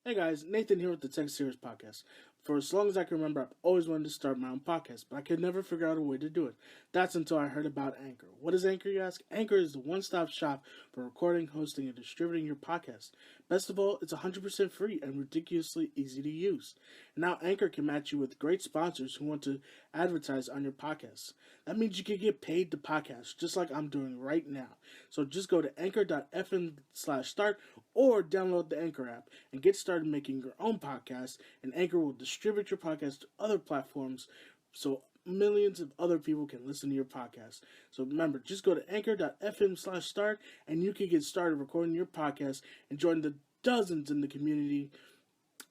Hey guys, Nathan here with the Tech Series Podcast. For as long as I can remember, I've always wanted to start my own podcast, but I could never figure out a way to do it. That's until I heard about Anchor. What is Anchor, you ask? Anchor is the one-stop shop for recording, hosting, and distributing your podcast. Best of all, it's 100% free and ridiculously easy to use. And now Anchor can match you with great sponsors who want to advertise on your podcast. That means you can get paid to podcast, just like I'm doing right now. So just go to anchor.fm/start or download the Anchor app and get started making your own podcast, and Anchor will distribute your podcast to other platforms so millions of other people can listen to your podcast. So remember, just go to anchor.fm/start and you can get started recording your podcast and join the dozens in the community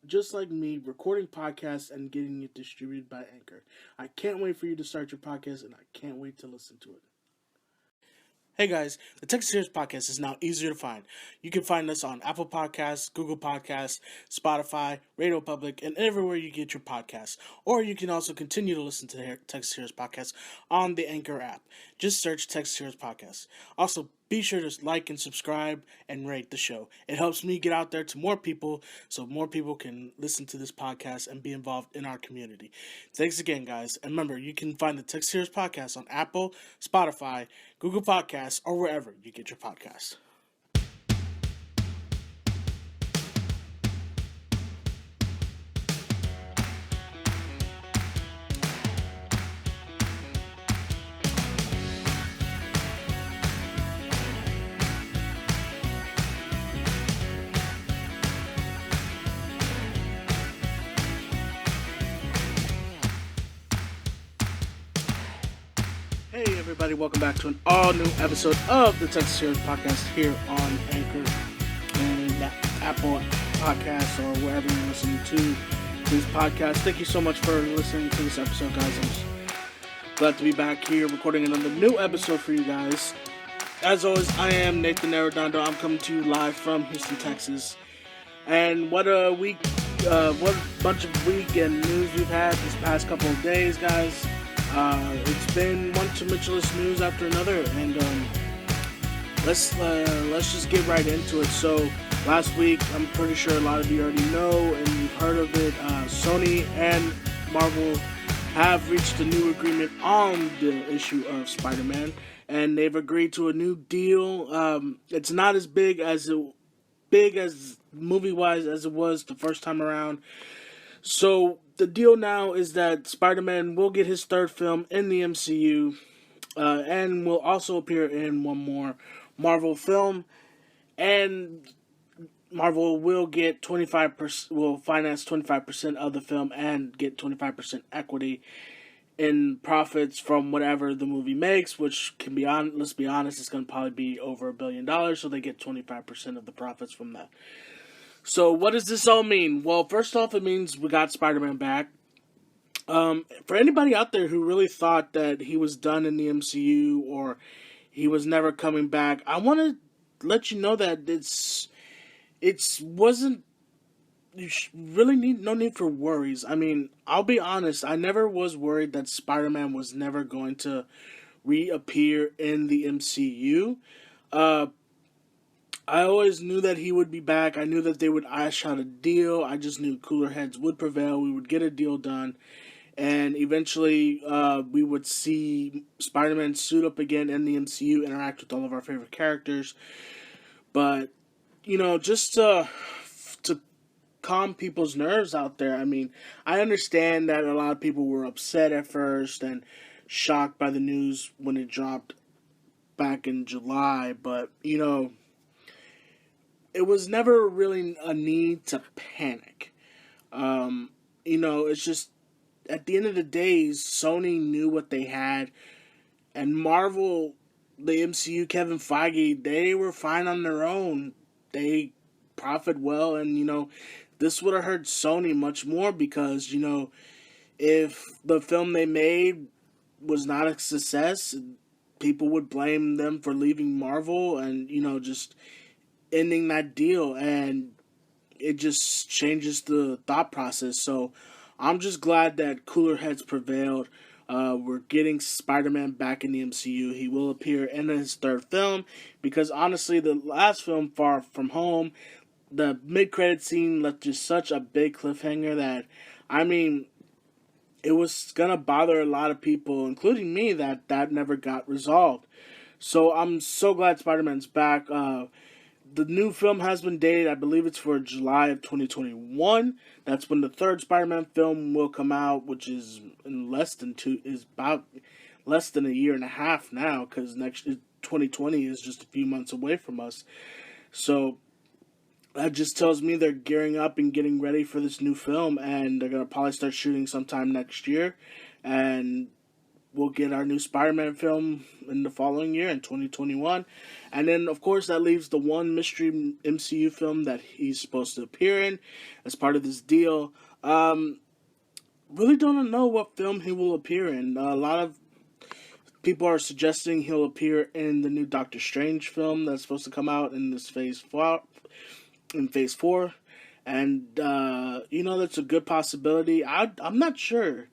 just like me recording podcasts and getting it distributed by Anchor. I can't wait for you to start your podcast and I can't wait to listen to it. Hey guys, the Tech Series Podcast is now easier to find. You can find us on Apple Podcasts, Google Podcasts, Spotify, Radio Public, and everywhere you get your podcasts. Or you can also continue to listen to the Tech Series Podcast on the Anchor app. Just search Tech Series Podcast. Also, be sure to like and subscribe and rate the show. It helps me get out there to more people so more people can listen to this podcast and be involved in our community. Thanks again, guys. And remember, you can find the Tech Series Podcast on Apple, Spotify, Google Podcasts, or wherever you get your podcasts. Hey everybody, welcome back to an all-new episode of the Texas Series Podcast here on Anchor and Apple Podcasts or wherever you're listening to this podcast. Thank you so much for listening to this episode, guys. I'm just glad to be back here recording another new episode for you guys. As always, I am Nathan Arredondo. I'm coming to you live from Houston, Texas. And what a week, what a bunch of weekend news we've had this past couple of days, guys. It's been one tumultuous news after another, and let's just get right into it. So last week, I'm pretty sure a lot of you already know and you've heard of it. Sony and Marvel have reached a new agreement on the issue of Spider-Man, and they've agreed to a new deal. It's not as big as movie-wise as it was the first time around. So the deal now is that Spider-Man will get his third film in the MCU, and will also appear in one more Marvel film, and Marvel will get 25%, will finance 25% of the film and get 25% equity in profits from whatever the movie makes, which can be on. Let's be honest, it's going to probably be over $1 billion, so they get 25% of the profits from that. So what does this all mean? Well, first off, it means we got Spider-Man back. For anybody out there who really thought that he was done in the MCU or he was never coming back, I want to let you know that wasn't. You really no need for worries. I mean, I'll be honest. I never was worried that Spider-Man was never going to reappear in the MCU. I always knew that he would be back. I knew that they would ash out a deal. I just knew cooler heads would prevail. We would get a deal done. And eventually we would see Spider-Man suit up again in the MCU, interact with all of our favorite characters. But, just to calm people's nerves out there, I mean, I understand that a lot of people were upset at first and shocked by the news when it dropped back in July. But, it was never really a need to panic. It's just, at the end of the day, Sony knew what they had, and Marvel, the MCU, Kevin Feige, they were fine on their own. They profit well, and, this would have hurt Sony much more because, if the film they made was not a success, people would blame them for leaving Marvel and, just ending that deal, and it just changes the thought process. So I'm just glad that cooler heads prevailed. We're getting Spider-Man back in the MCU. He will appear in his third film because honestly, the last film, Far From Home, the mid-credit scene left just such a big cliffhanger that, I mean, it was gonna bother a lot of people, including me, that never got resolved. So I'm so glad Spider-Man's back. The new film has been dated. I believe it's for July of 2021. That's when the third Spider-Man film will come out, which is in about less than a year and a half now, because next 2020 is just a few months away from us. So that just tells me they're gearing up and getting ready for this new film, and they're gonna probably start shooting sometime next year, and we'll get our new Spider-Man film in the following year in 2021. And then, of course, that leaves the one mystery MCU film that he's supposed to appear in as part of this deal. Really don't know what film he will appear in. A lot of people are suggesting he'll appear in the new Doctor Strange film that's supposed to come out in this phase 4. And, that's a good possibility. I'm not sure.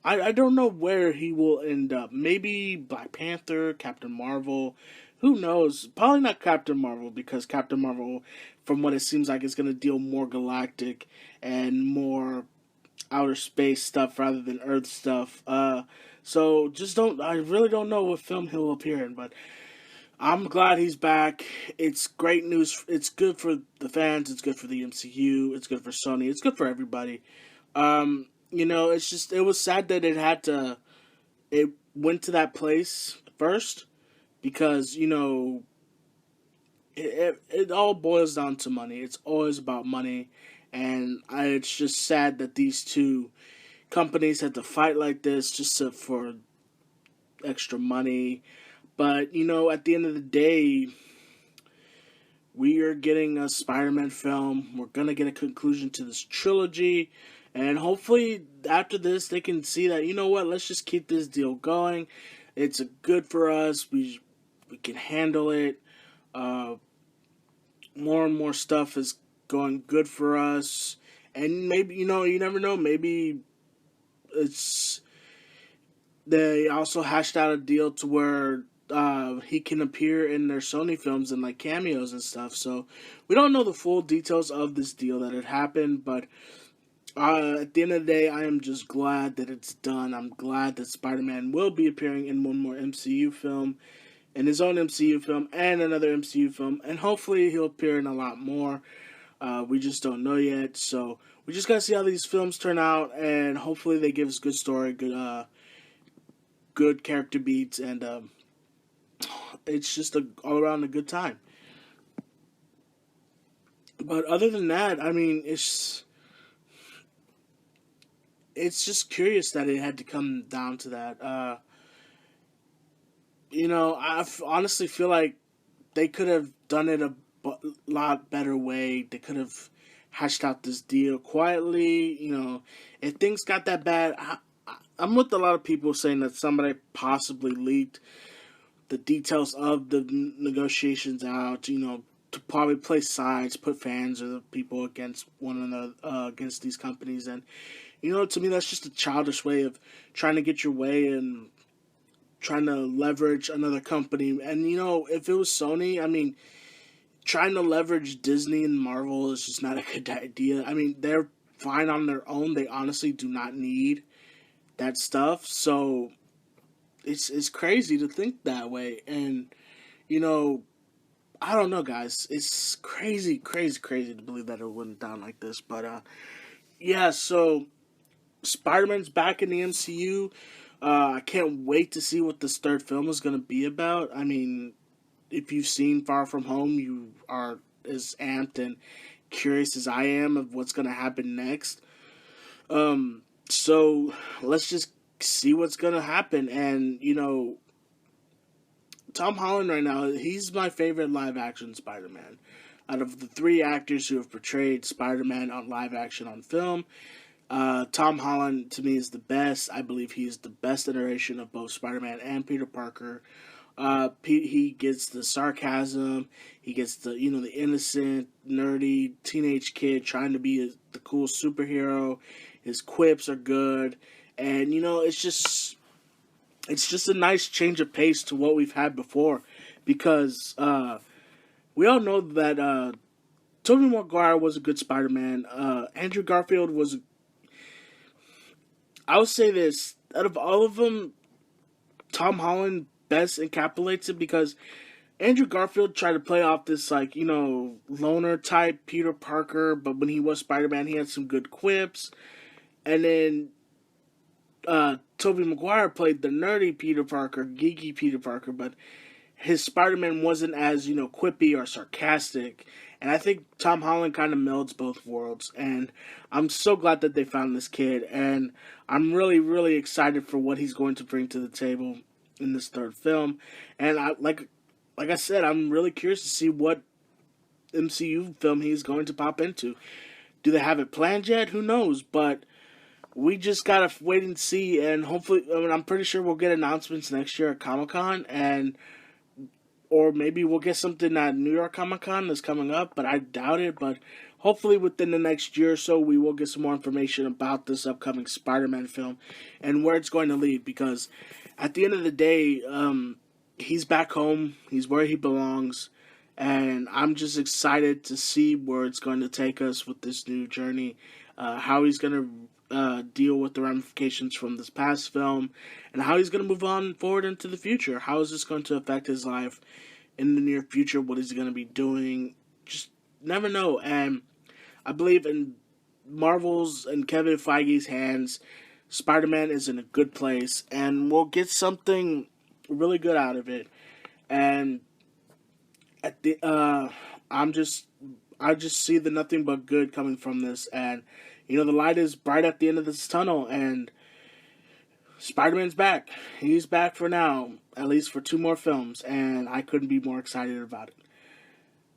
I don't know where he will end up. Maybe Black Panther, Captain Marvel. Who knows? Probably not Captain Marvel, because Captain Marvel, from what it seems like, is going to deal more galactic and more outer space stuff rather than Earth stuff. So I really don't know what film he'll appear in, but I'm glad he's back. It's great news. It's good for the fans. It's good for the MCU. It's good for Sony. It's good for everybody. It was sad that it went to that place first, because, it all boils down to money. It's always about money. And it's just sad that these two companies had to fight like this for extra money. But, at the end of the day, we are getting a Spider-Man film. We're going to get a conclusion to this trilogy. And hopefully, after this, they can see that, let's just keep this deal going. It's good for us. We can handle it. More and more stuff is going good for us. And maybe, you never know. Maybe they also hashed out a deal to where he can appear in their Sony films and like cameos and stuff. So we don't know the full details of this deal that had happened, but at the end of the day, I am just glad that it's done. I'm glad that Spider-Man will be appearing in one more MCU film, in his own MCU film, and another MCU film, and hopefully he'll appear in a lot more. We just don't know yet, so we just gotta see how these films turn out, and hopefully they give us good story, good character beats, and it's just all around a good time. But other than that, I mean, it's just curious that it had to come down to that. I honestly feel like they could have done it a lot better way. They could have hashed out this deal quietly. If things got that bad, I'm with a lot of people saying that somebody possibly leaked the details of the negotiations out, to probably play sides, put fans or the people against one another, against these companies. And, to me, that's just a childish way of trying to get your way and trying to leverage another company. And, if it was Sony, I mean, trying to leverage Disney and Marvel is just not a good idea. I mean, they're fine on their own. They honestly do not need that stuff. So it's crazy to think that way. And, I don't know, guys. It's crazy, crazy, crazy to believe that it went down like this. But, yeah, so Spider-Man's back in the MCU. I can't wait to see what this third film is going to be about. I mean, if you've seen Far From Home, you are as amped and curious as I am of what's going to happen next. So let's just see what's going to happen. And, Tom Holland right now, he's my favorite live-action Spider-Man. Out of the three actors who have portrayed Spider-Man on live-action on film, Tom Holland, to me, is the best. I believe he is the best iteration of both Spider-Man and Peter Parker. He gets the sarcasm. He gets the innocent, nerdy teenage kid trying to be the cool superhero. His quips are good, and it's just a nice change of pace to what we've had before, because we all know that Tobey Maguire was a good Spider-Man. Andrew Garfield was. I would say this: out of all of them, Tom Holland best encapsulates it because Andrew Garfield tried to play off this loner type Peter Parker, but when he was Spider-Man, he had some good quips, and then Tobey Maguire played the nerdy Peter Parker, geeky Peter Parker, but his Spider-Man wasn't as, quippy or sarcastic. And I think Tom Holland kind of melds both worlds. And I'm so glad that they found this kid. And I'm really, really excited for what he's going to bring to the table in this third film. And like I said, I'm really curious to see what MCU film he's going to pop into. Do they have it planned yet? Who knows? But we just gotta wait and see. And hopefully, I'm pretty sure we'll get announcements next year at Comic-Con, or maybe we'll get something at New York Comic Con that's coming up, but I doubt it. But hopefully within the next year or so, we will get some more information about this upcoming Spider-Man film and where it's going to lead. Because at the end of the day, he's back home. He's where he belongs. And I'm just excited to see where it's going to take us with this new journey. How he's going to deal with the ramifications from this past film, and how he's going to move on forward into the future. How is this going to affect his life in the near future? What is he going to be doing? Just never know. And I believe in Marvel's and Kevin Feige's hands, Spider-Man is in a good place, and we'll get something really good out of it. And at the I just see the nothing but good coming from this. And the light is bright at the end of this tunnel, and Spider-Man's back. He's back for now, at least for 2 more films, and I couldn't be more excited about it.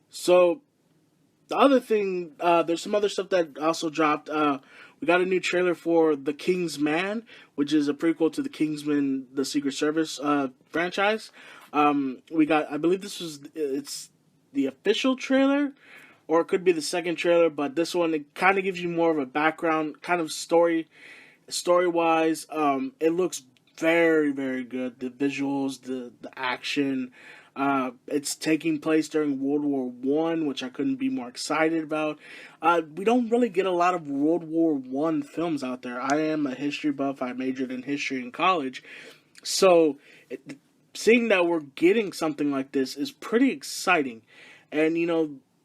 So, the other thing, there's some other stuff that also dropped. We got a new trailer for The King's Man, which is a prequel to the Kingsman, the Secret Service franchise. We got, I believe it's the official trailer, or it could be the second trailer, but this one, it kind of gives you more of a background, kind of story-wise. It looks very, very good. The visuals, the action. It's taking place during World War I, which I couldn't be more excited about. We don't really get a lot of World War I films out there. I am a history buff. I majored in history in college. So, seeing that we're getting something like this is pretty exciting. And,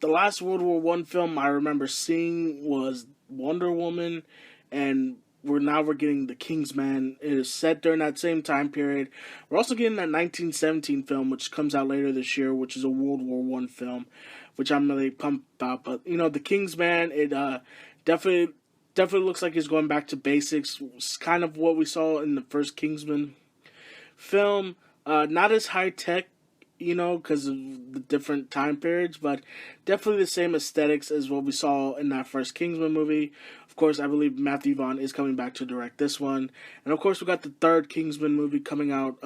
the last World War I film I remember seeing was Wonder Woman, and we're getting The King's Man. It is set during that same time period. We're also getting that 1917 film, which comes out later this year, which is a World War I film, which I'm really pumped about. But, The King's Man, it definitely looks like it's going back to basics. It's kind of what we saw in the first Kingsman film. Not as high-tech, because of the different time periods, but definitely the same aesthetics as what we saw in that first Kingsman movie. Of course, I believe Matthew Vaughn is coming back to direct this one. And of course, we got the third Kingsman movie coming out.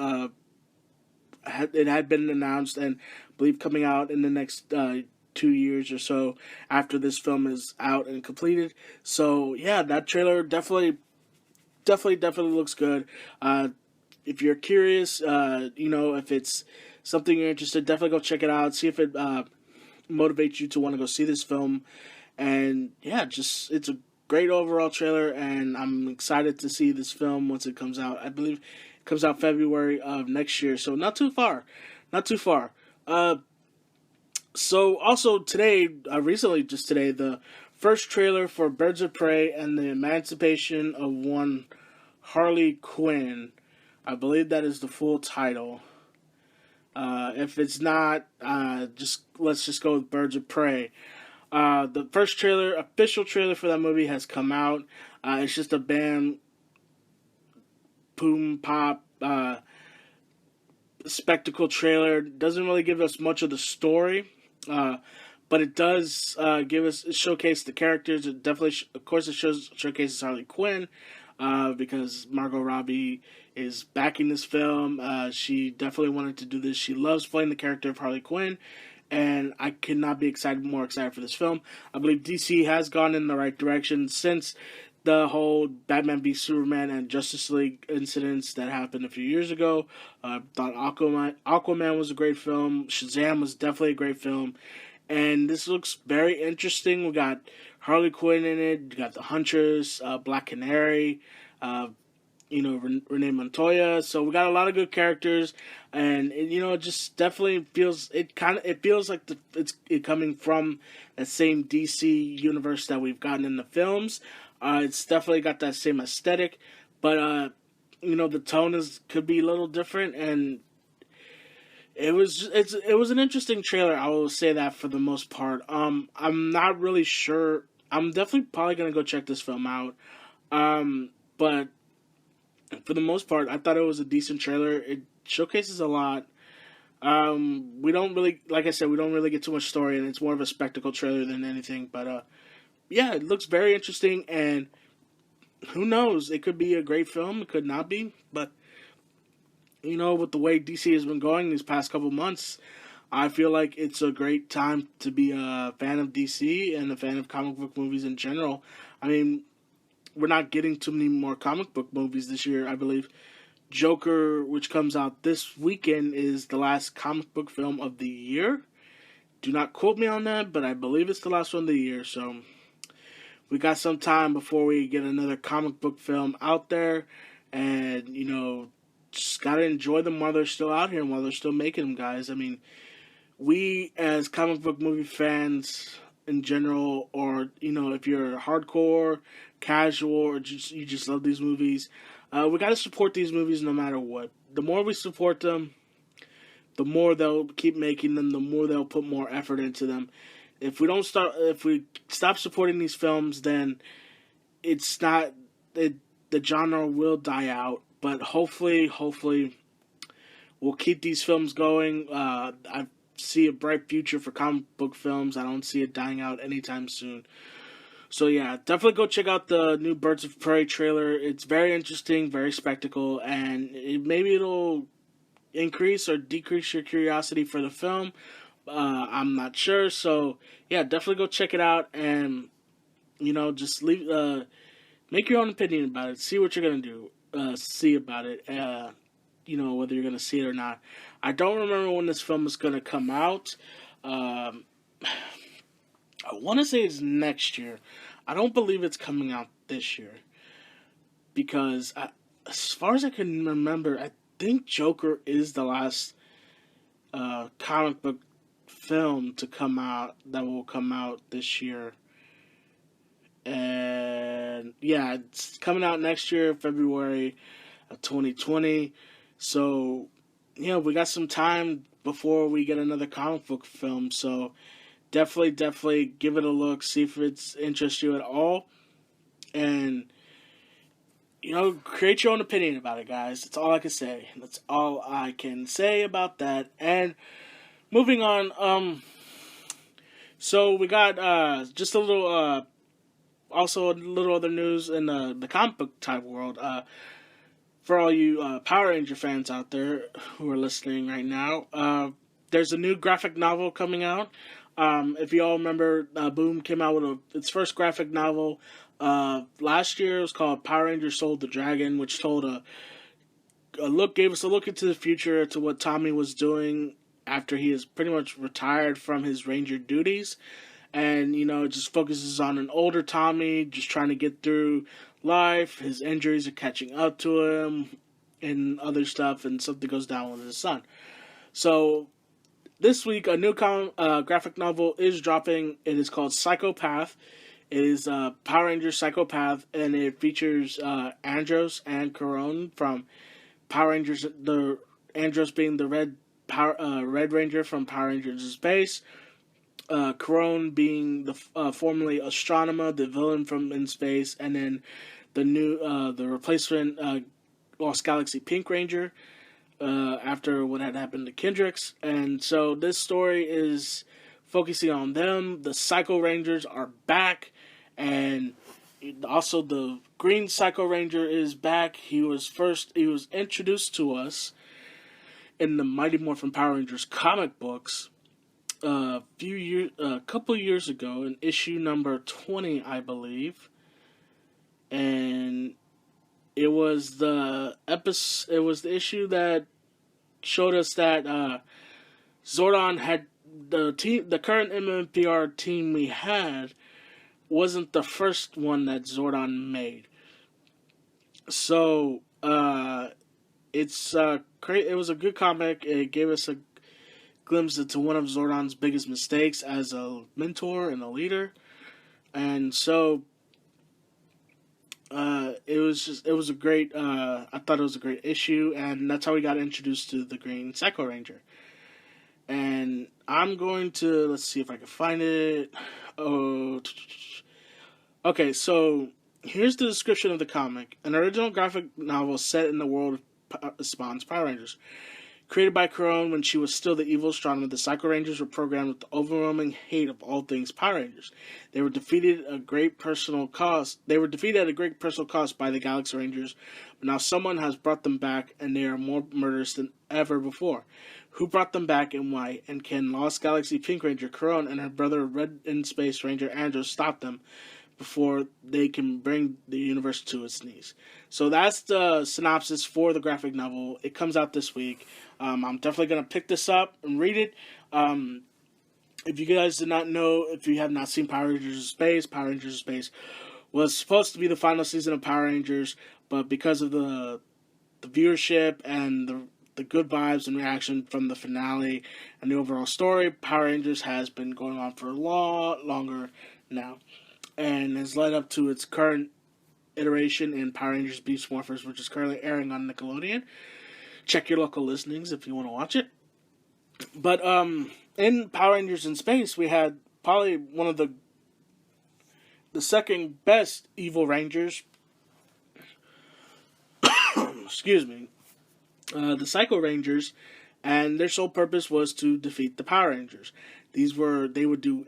It had been announced, and I believe coming out in the next 2 years or so after this film is out and completed. So, yeah, that trailer definitely looks good. If you're curious, if it's something you're interested, definitely go check it out. See if it motivates you to want to go see this film. And yeah, it's a great overall trailer, and I'm excited to see this film once it comes out. I believe it comes out February of next year, so not too far. So also today, just today, the first trailer for Birds of Prey and the Emancipation of One Harley Quinn. I believe that is the full title. If it's not, let's just go with Birds of Prey. The first official trailer for that movie has come out. It's just a bam, boom, pop, spectacle trailer. Doesn't really give us much of the story, but it does showcase the characters. It definitely, of course, it showcases Harley Quinn, because Margot Robbie is backing this film. She definitely wanted to do this. She loves playing the character of Harley Quinn, and I could not be more excited for this film. I believe DC has gone in the right direction since the whole Batman v Superman and Justice League incidents that happened a few years ago. I thought Aquaman was a great film. Shazam was definitely a great film. and this looks very interesting. We got Harley Quinn in it. You got the Huntress, Black Canary, uh, Renee Montoya. So we got a lot of good characters, and it just definitely feels it feels like it's coming from that same DC universe that we've gotten in the films. It's definitely got that same aesthetic, but the tone could be a little different, and it was an interesting trailer. I will say that for the most part. I'm not really sure. I'm definitely probably gonna go check this film out. But for the most part, I thought it was a decent trailer. It showcases a lot. We don't really, like I said, we don't really get too much story, and it's more of a spectacle trailer than anything. But yeah, it looks very interesting, and who knows? It could be a great film. It could not be, but with the way DC has been going these past couple months, I feel like it's a great time to be a fan of DC and a fan of comic book movies in general. I mean, we're not getting too many more comic book movies this year, I believe. Joker, which comes out this weekend, is the last comic book film of the year. Do not quote me on that, but I believe it's the last one of the year. So we got some time before we get another comic book film out there. And, just got to enjoy them while they're still out here and while they're still making them, guys. I mean, we as comic book movie fans in general, or, if you're hardcore, casual, or you just love these movies, we got to support these movies no matter what. The more we support them, the more they'll keep making them, the more they'll put more effort into them. If we stop supporting these films, then the genre will die out. But hopefully, we'll keep these films going. I see a bright future for comic book films. I don't see it dying out anytime soon. So yeah, definitely go check out the new Birds of Prey trailer. It's very interesting, very spectacle, and maybe it'll increase or decrease your curiosity for the film. I'm not sure. So yeah, definitely go check it out, and just make your own opinion about it. See what you're gonna do. See about it. Whether you're gonna see it or not. I don't remember when this film is gonna come out. I want to say it's next year. I don't believe it's coming out this year because, as far as I can remember, I think Joker is the last comic book film to come out that will come out this year. And yeah, it's coming out next year, February of 2020. So, we got some time before we get another comic book film. So, definitely give it a look. See if it's interests you at all. And, create your own opinion about it, guys. That's all I can say. That's all I can say about that. And moving on, so we got just a little... also, a little other news in the comic book type world. For all you Power Ranger fans out there who are listening right now, there's a new graphic novel coming out. If you all remember, Boom came out with its first graphic novel last year. It was called Power Ranger Soul the Dragon, which told gave us a look into the future to what Tommy was doing after he is pretty much retired from his Ranger duties. And, it just focuses on an older Tommy just trying to get through life. His injuries are catching up to him and other stuff, and something goes down with his son. So, this week, a new graphic novel is dropping. It is called Psychopath. It is Power Ranger Psychopath, and it features Andros and Corone from Power Rangers. The Andros being the Red Ranger from Power Rangers in Space. Corone being the formerly Astronomer, the villain from In Space, and then the replacement Lost Galaxy Pink Ranger after what had happened to Kendricks. And so this story is focusing on them. The Psycho Rangers are back, and also the Green Psycho Ranger is back. He was introduced to us in the Mighty Morphin Power Rangers comic books a couple years ago, in issue number 20, I believe, and it was the issue that showed us that Zordon had the current MMPR team we had wasn't the first one that Zordon made. So it was a good comic. It gave us a glimpse into one of Zordon's biggest mistakes as a mentor and a leader, and so it was a great. I thought it was a great issue, and that's how we got introduced to the Green Psycho Ranger. And I'm going to let's see if I can find it. Oh, okay. So here's the description of the comic: an original graphic novel set in the world of Spawn's Power Rangers. Created by Corone when she was still the evil astronomer, the Psycho Rangers were programmed with the overwhelming hate of all things Power Rangers. They were defeated at a great personal cost. By the Galaxy Rangers, but now someone has brought them back, and they are more murderous than ever before. Who brought them back and why? And can Lost Galaxy Pink Ranger Corone and her brother Red in Space Ranger Andros stop them before they can bring the universe to its knees? So that's the synopsis for the graphic novel. It comes out this week. I'm definitely going to pick this up and read it. If you guys did not know, if you have not seen Power Rangers in Space, Power Rangers in Space was supposed to be the final season of Power Rangers, but because of the viewership and the good vibes and reaction from the finale and the overall story, Power Rangers has been going on for a lot longer now, and has led up to its current iteration in Power Rangers Beast Morphers, which is currently airing on Nickelodeon. Check your local listings if you want to watch it. But in Power Rangers in Space, we had probably one of the second best evil Rangers. Excuse me. The Psycho Rangers, and their sole purpose was to defeat the Power Rangers. They would do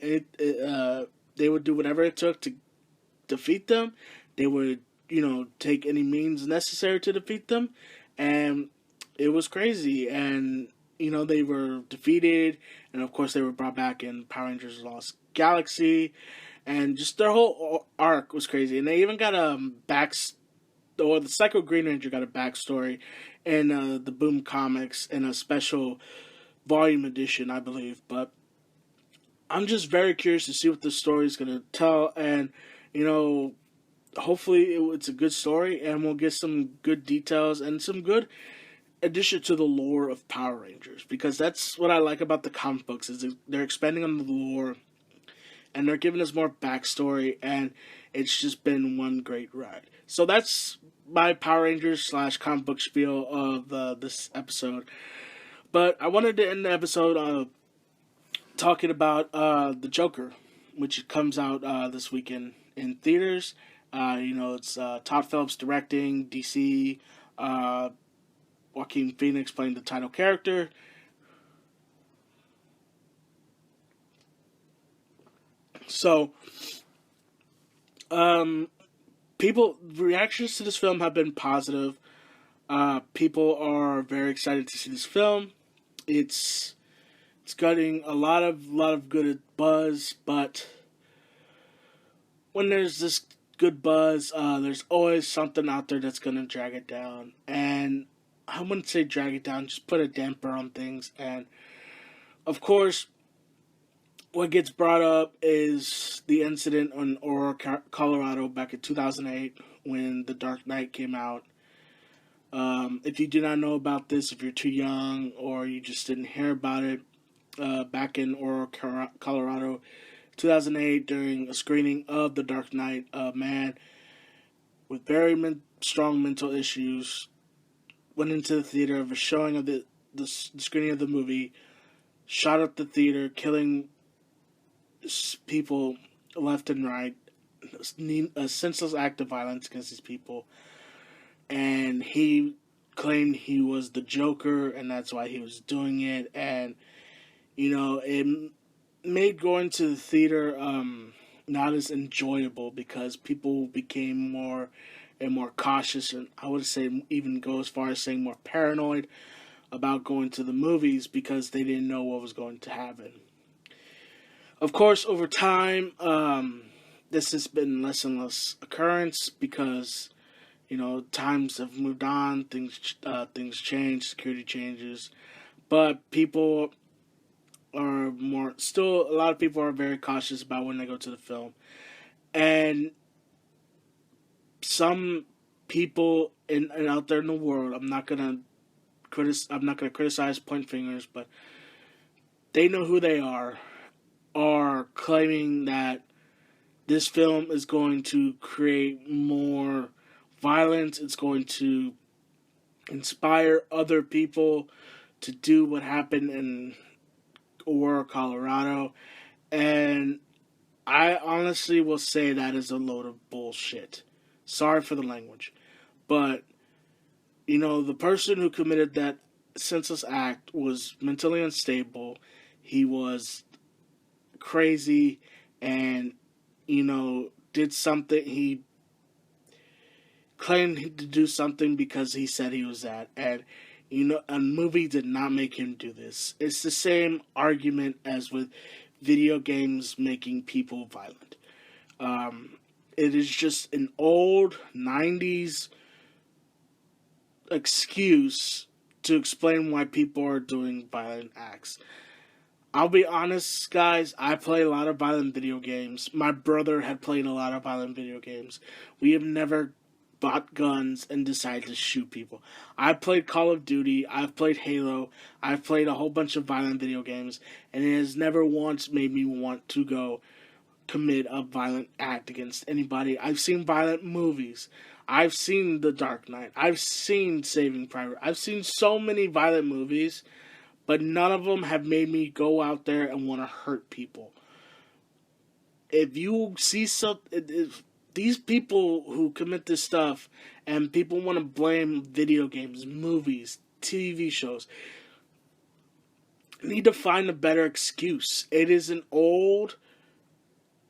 whatever it took to defeat them. They would, take any means necessary to defeat them, and it was crazy. And they were defeated, and of course they were brought back in Power Rangers Lost Galaxy, and just their whole arc was crazy. And they even got the Psycho Green Ranger got a backstory in the Boom Comics in a special volume edition, I believe. But I'm just very curious to see what this story is going to tell, and hopefully it's a good story, and we'll get some good details and some good addition to the lore of Power Rangers, because that's what I like about the comic books, is they're expanding on the lore, and they're giving us more backstory, and it's just been one great ride. So that's my Power Rangers / comic book spiel of this episode. But I wanted to end the episode talking about the Joker, which comes out this weekend in theaters. It's Todd Phillips directing, DC, Joaquin Phoenix playing the title character. So, reactions to this film have been positive. People are very excited to see this film. It's getting a lot of good buzz, but when there's this good buzz, there's always something out there that's gonna drag it down. And I wouldn't say drag it down, just put a damper on things. And of course, what gets brought up is the incident in Aurora, Colorado back in 2008 when The Dark Knight came out. If you do not know about this, if you're too young or you just didn't hear about it, back in Aurora, Colorado, 2008, during a screening of The Dark Knight, a man with very strong mental issues went into the theater of a showing of the screening of the movie, shot up the theater, killing people left and right, a senseless act of violence against these people. And he claimed he was the Joker, and that's why he was doing it. And it made going to the theater not as enjoyable, because people became more and more cautious, and I would say even go as far as saying more paranoid about going to the movies, because they didn't know what was going to happen. Of course, over time, this has been less and less occurrence, because times have moved on, things change, security changes, but people still a lot of people are very cautious about when they go to the film. And some people and out there in the world, I'm not gonna criticize, point fingers, but they know who they are claiming that this film is going to create more violence. It's going to inspire other people to do what happened in Aurora, Colorado. And I honestly will say that is a load of bullshit. Sorry for the language. But, the person who committed that senseless act was mentally unstable. He was crazy and, did something. He claimed to do something because he said he was that. And, a movie did not make him do this. It's the same argument as with video games making people violent. It is just an old 90s excuse to explain why people are doing violent acts. I'll be honest, guys, I play a lot of violent video games. My brother had played a lot of violent video games. We have never bought guns and decided to shoot people. I've played Call of Duty, I've played Halo, I've played a whole bunch of violent video games, and it has never once made me want to go commit a violent act against anybody. I've seen violent movies. I've seen The Dark Knight. I've seen Saving Private. I've seen so many violent movies, but none of them have made me go out there and want to hurt people. If you see if these people who commit this stuff and people want to blame video games, movies, TV shows, need to find a better excuse. It is an old,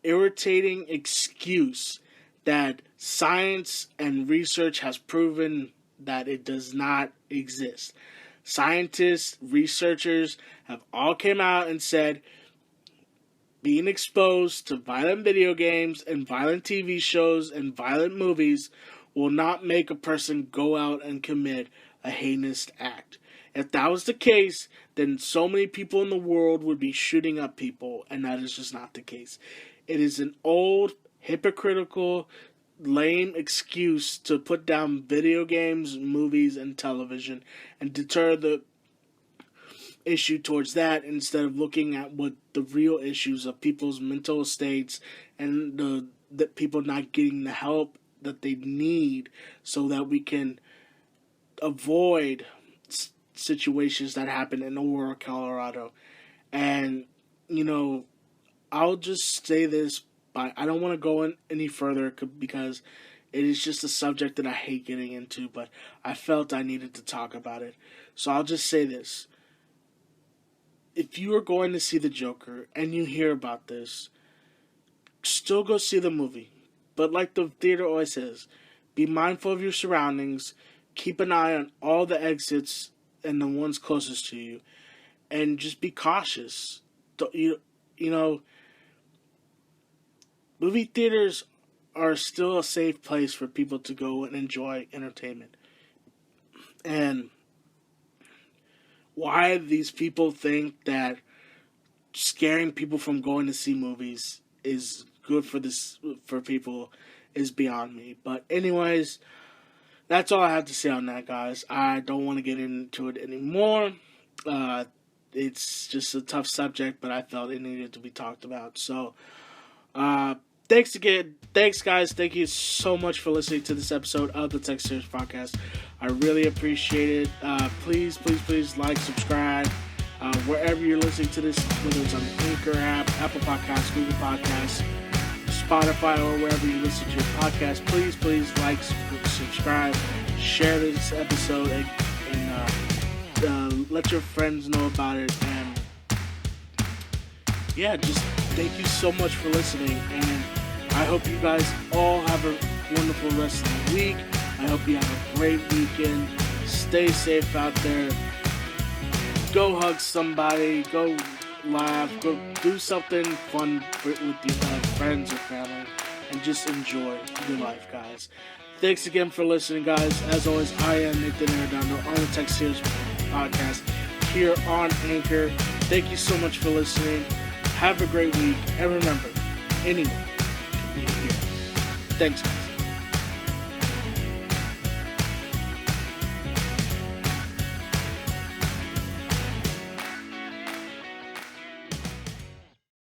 irritating excuse that science and research has proven that it does not exist. Scientists, researchers have all came out and said being exposed to violent video games and violent TV shows and violent movies will not make a person go out and commit a heinous act. If that was the case, then so many people in the world would be shooting up people, and that is just not the case. It is an old, hypocritical, lame excuse to put down video games, movies, and television and deter the issue towards that instead of looking at what the real issues of people's mental states and the people not getting the help that they need so that we can avoid situations that happen in Aurora, Colorado. And, I'll just say this, but I don't want to go in any further because it is just a subject that I hate getting into, but I felt I needed to talk about it. So I'll just say this. If you are going to see The Joker and you hear about this, still go see the movie. But like the theater always says, be mindful of your surroundings, keep an eye on all the exits and the ones closest to you, and just be cautious. Movie theaters are still a safe place for people to go and enjoy entertainment. And why these people think that scaring people from going to see movies is good for people is beyond me. But anyways, that's all I have to say on that, guys. I don't want to get into it anymore. It's just a tough subject, but I felt it needed to be talked about. So, thanks again. Thanks, guys. Thank you so much for listening to this episode of the Tech Series Podcast. I really appreciate it. Please like, subscribe, wherever you're listening to this, whether it's on the Anchor app, Apple Podcasts, Google Podcasts, Spotify, or wherever you listen to your podcast. Please like, subscribe, share this episode, and let your friends know about it. And yeah, just thank you so much for listening. And I hope you guys all have a wonderful rest of the week. I hope you have a great weekend. Stay safe out there. Go hug somebody. Go laugh. Go do something fun with your friends or family. And just enjoy your life, guys. Thanks again for listening, guys. As always, I am Nathan Arredondo on the Tech Series Podcast here on Anchor. Thank you so much for listening. Have a great week. And remember, anyone can be a hero. Thanks, guys.